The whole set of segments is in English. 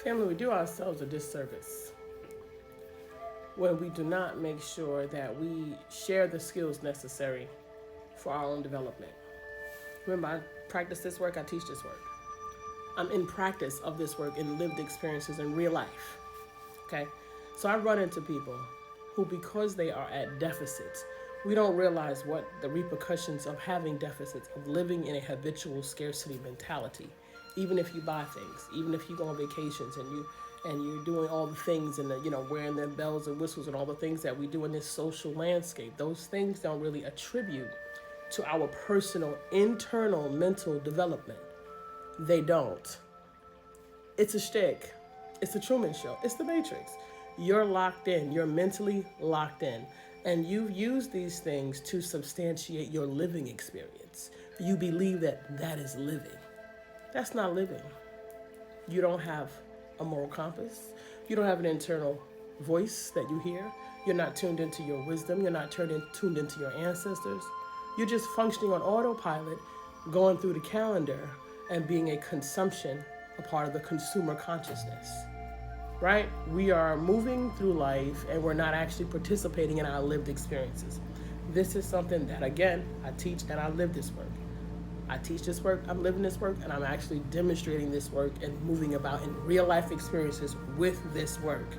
Family, we do ourselves a disservice when we do not make sure that we share the skills necessary for our own development. Remember, I practice this work, I teach this work. I'm in practice of this work in lived experiences in real life. Okay? So I run into people who, because they are at deficits, we don't realize what the repercussions of having deficits, of living in a habitual scarcity mentality. Even if you buy things, even if you go on vacations and you're doing all the things and wearing the bells and whistles and all the things that we do in this social landscape, those things don't really attribute to our personal internal mental development. They don't. It's a shtick. It's the Truman Show. It's the Matrix. You're locked in. You're mentally locked in. And you use these things to substantiate your living experience. You believe that that is living. That's not living. You don't have a moral compass. You don't have an internal voice that you hear. You're not tuned into your wisdom. You're not tuned into your ancestors. You're just functioning on autopilot, going through the calendar and being a part of the consumer consciousness. Right? We are moving through life and we're not actually participating in our lived experiences. This is something that, again, I teach and I live this work. I teach this work, I'm living this work, and I'm actually demonstrating this work and moving about in real life experiences with this work.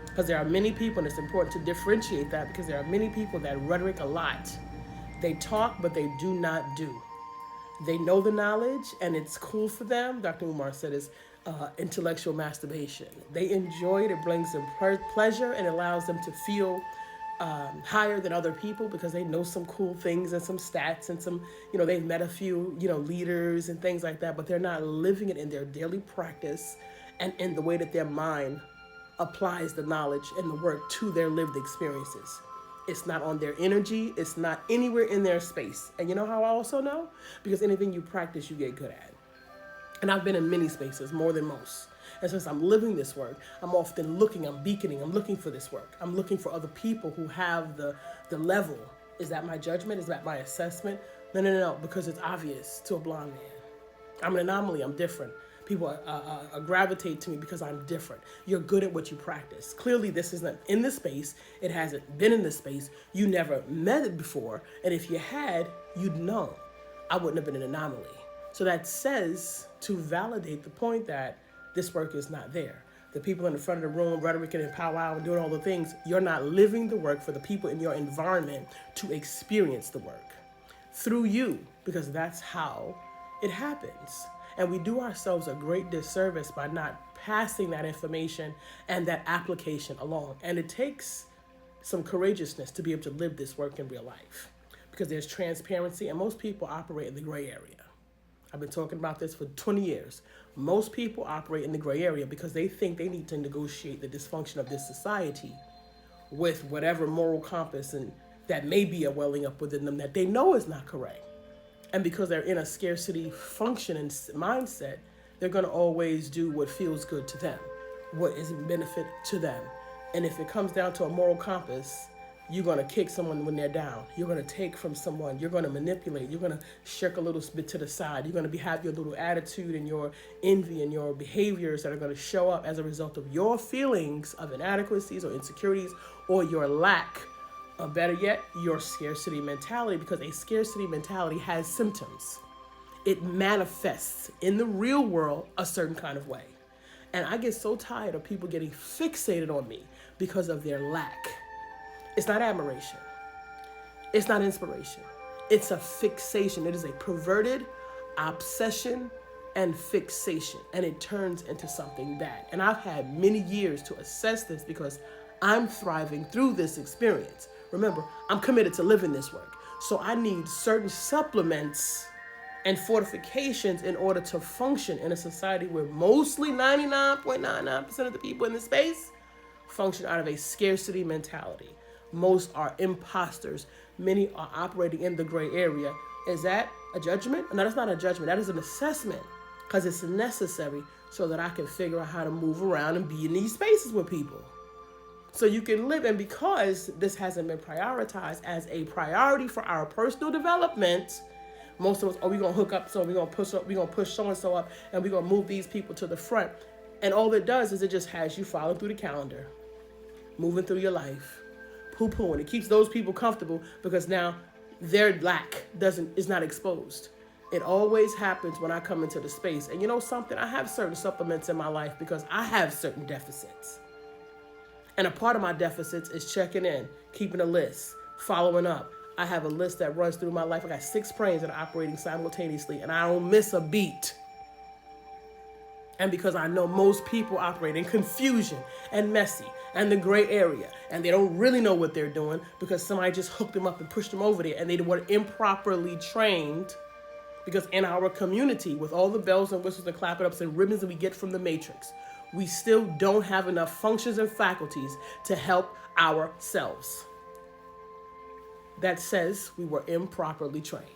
Because there are many people, and it's important to differentiate that, because there are many people that rhetoric a lot. They talk, but they do not do. They know the knowledge, and it's cool for them. Dr. Umar said it's intellectual masturbation. They enjoy it. It brings them pleasure and allows them to feel higher than other people because they know some cool things and some stats and some, they've met a few, leaders and things like that, but they're not living it in their daily practice and in the way that their mind applies the knowledge and the work to their lived experiences. It's not on their energy. It's not anywhere in their space. And you know how I also know? Because anything you practice, you get good at. And I've been in many spaces, more than most. And since I'm living this work, I'm often looking, I'm beaconing, I'm looking for this work. I'm looking for other people who have the level. Is that my judgment? Is that my assessment? No, because it's obvious to a blind man. I'm an anomaly, I'm different. People gravitate to me because I'm different. You're good at what you practice. Clearly, this isn't in this space. It hasn't been in this space. You never met it before. And if you had, you'd know. I wouldn't have been an anomaly. So that says to validate the point that this work is not there. The people in the front of the room, rhetoric and powwow and doing all the things, you're not living the work for the people in your environment to experience the work through you, because that's how it happens. And we do ourselves a great disservice by not passing that information and that application along. And it takes some courageousness to be able to live this work in real life, because there's transparency and most people operate in the gray area. I've been talking about this for 20 years. Most people operate in the gray area because they think they need to negotiate the dysfunction of this society with whatever moral compass and that may be a welling up within them that they know is not correct. And because they're in a scarcity function and mindset, they're going to always do what feels good to them, what is a benefit to them. And if it comes down to a moral compass, you're going to kick someone when they're down. You're going to take from someone. You're going to manipulate. You're going to shirk a little bit to the side. You're going to have your little attitude and your envy and your behaviors that are going to show up as a result of your feelings of inadequacies or insecurities or your lack, or better yet, your scarcity mentality, because a scarcity mentality has symptoms. It manifests in the real world a certain kind of way. And I get so tired of people getting fixated on me because of their lack. It's not admiration. It's not inspiration. It's a fixation. It is a perverted obsession and fixation, and it turns into something bad. And I've had many years to assess this because I'm thriving through this experience. Remember, I'm committed to living this work. So I need certain supplements and fortifications in order to function in a society where mostly 99.99% of the people in this space function out of a scarcity mentality. Most are imposters. Many are operating in the gray area. Is that a judgment? No, that's not a judgment. That is an assessment, because it's necessary so that I can figure out how to move around and be in these spaces with people. So you can live, and because this hasn't been prioritized as a priority for our personal development, most of us, we're going to hook up, so we're going to push up, we're going to push so-and-so up, and we're going to move these people to the front. And all it does is it just has you following through the calendar, moving through your life, poo-pooing. It keeps those people comfortable because now their lack is not exposed. It always happens when I come into the space. And you know something? I have certain supplements in my life because I have certain deficits. And a part of my deficits is checking in, keeping a list, following up. I have a list that runs through my life. I got 6 brains that are operating simultaneously, and I don't miss a beat. And because I know most people operate in confusion and messy and the gray area, and they don't really know what they're doing because somebody just hooked them up and pushed them over there, and they were improperly trained. Because in our community, with all the bells and whistles and clap-it-ups and ribbons that we get from the Matrix, we still don't have enough functions and faculties to help ourselves. That says we were improperly trained.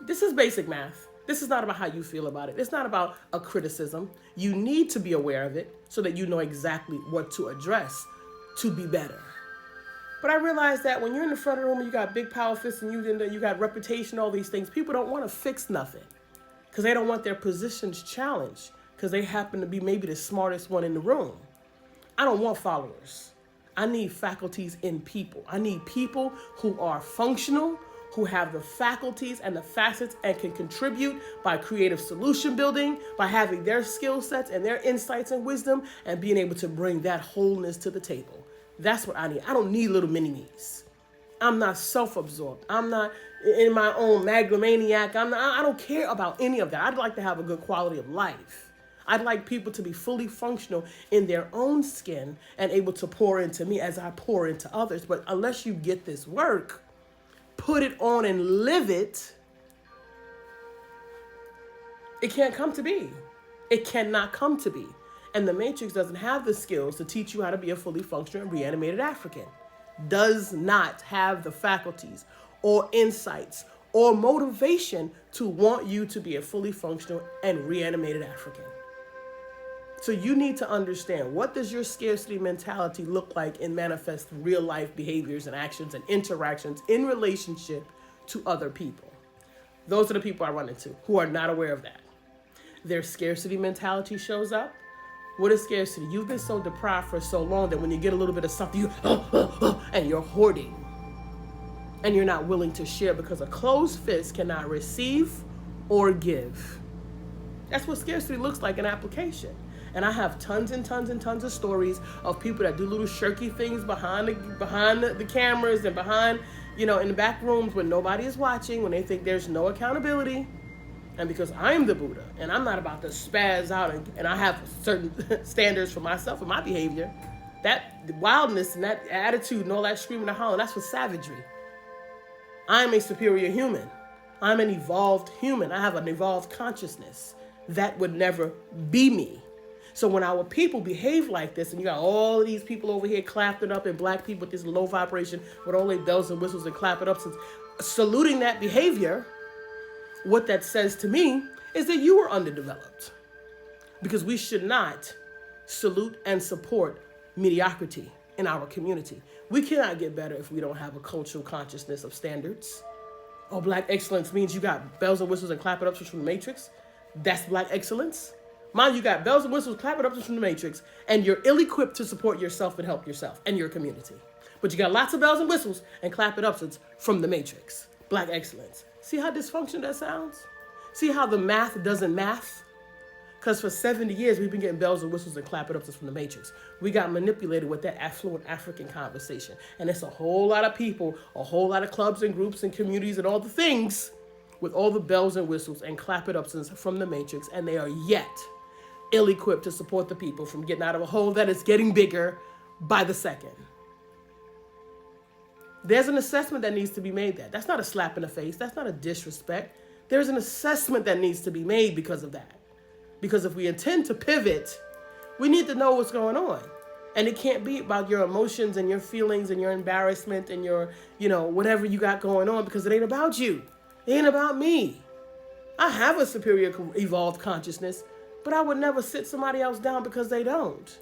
This is basic math. This is not about how you feel about it. It's not about a criticism. You need to be aware of it so that you know exactly what to address to be better. But I realized that when you're in the front of the room and you got big power fists and you got reputation, all these things, people don't want to fix nothing because they don't want their positions challenged because they happen to be maybe the smartest one in the room. I don't want followers. I need faculties in people. I need people who are functional, who have the faculties and the facets and can contribute by creative solution building, by having their skill sets and their insights and wisdom and being able to bring that wholeness to the table. That's what I need. I don't need little mini-me's. I'm not self-absorbed. I'm not in my own megalomaniac. I don't care about any of that. I'd like to have a good quality of life. I'd like people to be fully functional in their own skin and able to pour into me as I pour into others. But unless you get this work, put it on and live it, it can't come to be. It cannot come to be. And the Matrix doesn't have the skills to teach you how to be a fully functional and reanimated African. Does not have the faculties or insights or motivation to want you to be a fully functional and reanimated African. So you need to understand, what does your scarcity mentality look like in manifest real life behaviors and actions and interactions in relationship to other people? Those are the people I run into who are not aware of that. Their scarcity mentality shows up. What is scarcity? You've been so deprived for so long that when you get a little bit of something, and you're hoarding. And you're not willing to share because a closed fist cannot receive or give. That's what scarcity looks like in application. And I have tons and tons and tons of stories of people that do little shirky things behind the cameras and behind, in the back rooms when nobody is watching, when they think there's no accountability. And because I'm the Buddha and I'm not about to spaz out and I have certain standards for myself and my behavior, that wildness and that attitude and all that screaming and hollering, that's for savagery. I'm a superior human. I'm an evolved human. I have an evolved consciousness. That would never be me. So when our people behave like this, and you got all of these people over here clapping up and black people with this low vibration with all their bells and whistles and clapping up, saluting that behavior, what that says to me is that you are underdeveloped. Because we should not salute and support mediocrity in our community. We cannot get better if we don't have a cultural consciousness of standards. Oh, black excellence means you got bells and whistles and clapping ups from the Matrix. That's black excellence. Mind you got bells and whistles, clapping ups from the Matrix, and you're ill-equipped to support yourself and help yourself and your community. But you got lots of bells and whistles and clapping ups from the Matrix. Black excellence. See how dysfunctional that sounds? See how the math doesn't math? Because for 70 years, we've been getting bells and whistles and clapping ups from the Matrix. We got manipulated with that affluent African conversation. And it's a whole lot of people, a whole lot of clubs and groups and communities and all the things with all the bells and whistles and clapping ups from the Matrix. And they are yet ill-equipped to support the people from getting out of a hole that is getting bigger by the second. There's an assessment that needs to be made there. That's not a slap in the face. That's not a disrespect. There's an assessment that needs to be made because of that. Because if we intend to pivot, we need to know what's going on. And it can't be about your emotions and your feelings and your embarrassment and your, whatever you got going on, because it ain't about you. It ain't about me. I have a superior evolved consciousness, but I would never sit somebody else down because they don't.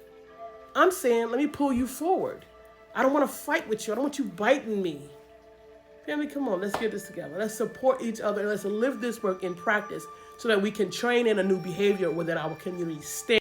I'm saying, let me pull you forward. I don't want to fight with you. I don't want you biting me. Family, come on, let's get this together. Let's support each other. Let's live this work in practice so that we can train in a new behavior within our community.